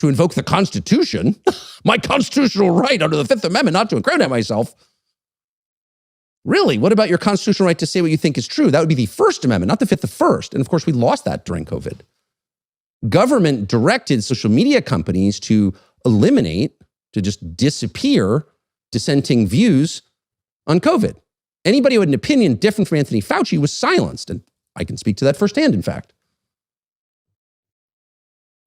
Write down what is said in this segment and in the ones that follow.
to invoke the Constitution, my constitutional right under the Fifth Amendment not to incriminate myself. Really, what about your constitutional right to say what you think is true? That would be the First Amendment, not the Fifth, the First. And of course, we lost that during COVID. Government directed social media companies to eliminate, to just disappear dissenting views on COVID. Anybody who had an opinion different from Anthony Fauci was silenced. And I can speak to that firsthand, in fact.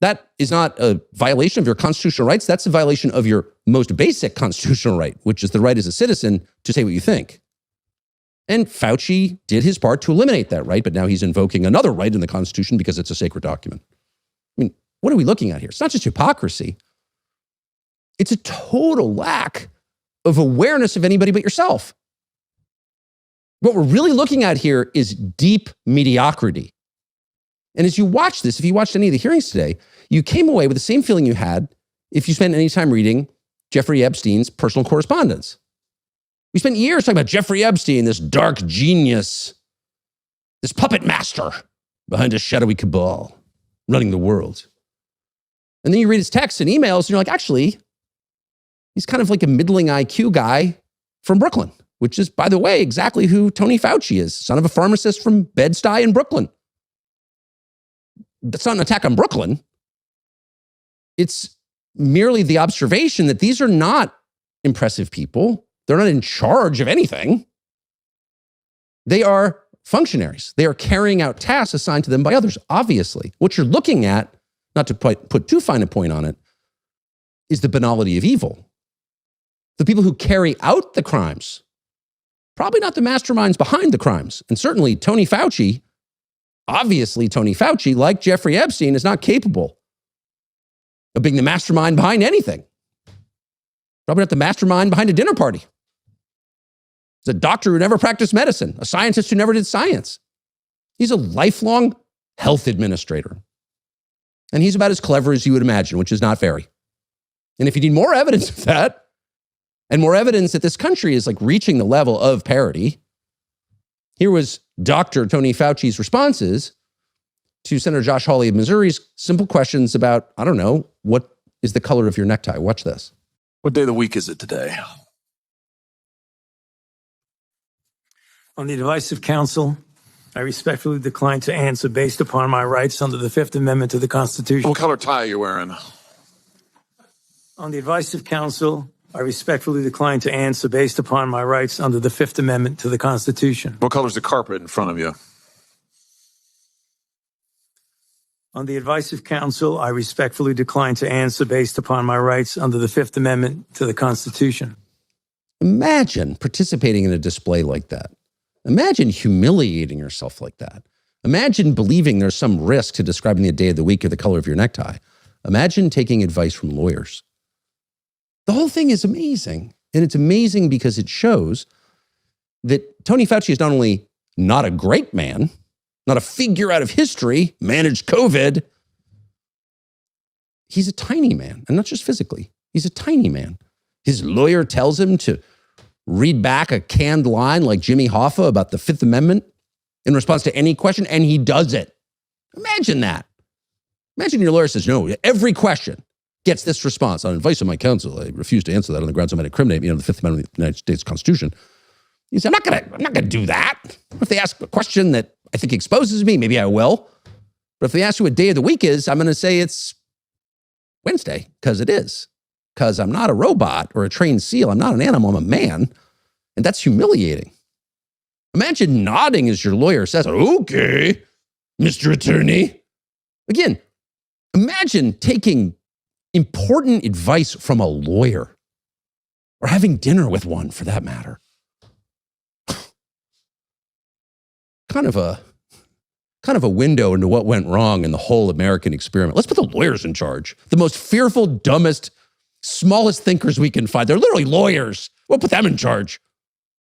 That is not a violation of your constitutional rights. That's a violation of your most basic constitutional right, which is the right as a citizen to say what you think. And Fauci did his part to eliminate that right, but now he's invoking another right in the Constitution because it's a sacred document. I mean, what are we looking at here? It's not just hypocrisy. It's a total lack of awareness of anybody but yourself. What we're really looking at here is deep mediocrity. And as you watch this, if you watched any of the hearings today, you came away with the same feeling you had if you spent any time reading Jeffrey Epstein's personal correspondence. We spent years talking about Jeffrey Epstein, this dark genius, this puppet master behind a shadowy cabal running the world. And then you read his texts and emails, and you're like, actually, he's kind of like a middling IQ guy from Brooklyn, which is, by the way, exactly who Tony Fauci is, son of a pharmacist from Bed-Stuy in Brooklyn. That's not an attack on Brooklyn. It's merely the observation that these are not impressive people. They're not in charge of anything. They are functionaries. They are carrying out tasks assigned to them by others, obviously. What you're looking at, not to put too fine a point on it, is the banality of evil. The people who carry out the crimes, probably not the masterminds behind the crimes. And certainly Tony Fauci, obviously Tony Fauci, like Jeffrey Epstein, is not capable of being the mastermind behind anything. Probably not the mastermind behind a dinner party. He's a doctor who never practiced medicine, a scientist who never did science. He's a lifelong health administrator. And he's about as clever as you would imagine, which is not very. And if you need more evidence of that, and more evidence that this country is like reaching the level of parity, here was Dr. Tony Fauci's responses to Senator Josh Hawley of Missouri's simple questions about, I don't know, what is the color of your necktie? Watch this. What day of the week is it today? On the advice of counsel, I respectfully decline to answer based upon my rights under the Fifth Amendment to the Constitution. What color tie are you wearing? On the advice of counsel, I respectfully decline to answer based upon my rights under the Fifth Amendment to the Constitution. What color is the carpet in front of you? On the advice of counsel, I respectfully decline to answer based upon my rights under the Fifth Amendment to the Constitution. Imagine participating in a display like that. Imagine humiliating yourself like that. Imagine believing there's some risk to describing the day of the week or the color of your necktie. Imagine taking advice from lawyers. The whole thing is amazing. And it's amazing because it shows that Tony Fauci is not only not a great man, not a figure out of history, managed COVID. He's a tiny man, and not just physically. He's a tiny man. His lawyer tells him to read back a canned line like Jimmy Hoffa about the Fifth Amendment in response to any question, and he does it. Imagine that. Imagine your lawyer says, no, every question gets this response. On advice of my counsel, I refuse to answer that on the grounds it might incriminate me under the Fifth Amendment of the United States Constitution. He said, I'm not gonna do that. If they ask a question that I think exposes me, maybe I will. But if they ask you what day of the week is, I'm gonna say it's Wednesday, because it is. Because I'm not a robot or a trained SEAL. I'm not an animal, I'm a man. And that's humiliating. Imagine nodding as your lawyer says, okay, Mr. Attorney. Again, imagine taking important advice from a lawyer or having dinner with one for that matter. Kind of a window into what went wrong in the whole American experiment. Let's put the lawyers in charge. The most fearful, dumbest, smallest thinkers we can find. They're literally lawyers. We'll put them in charge.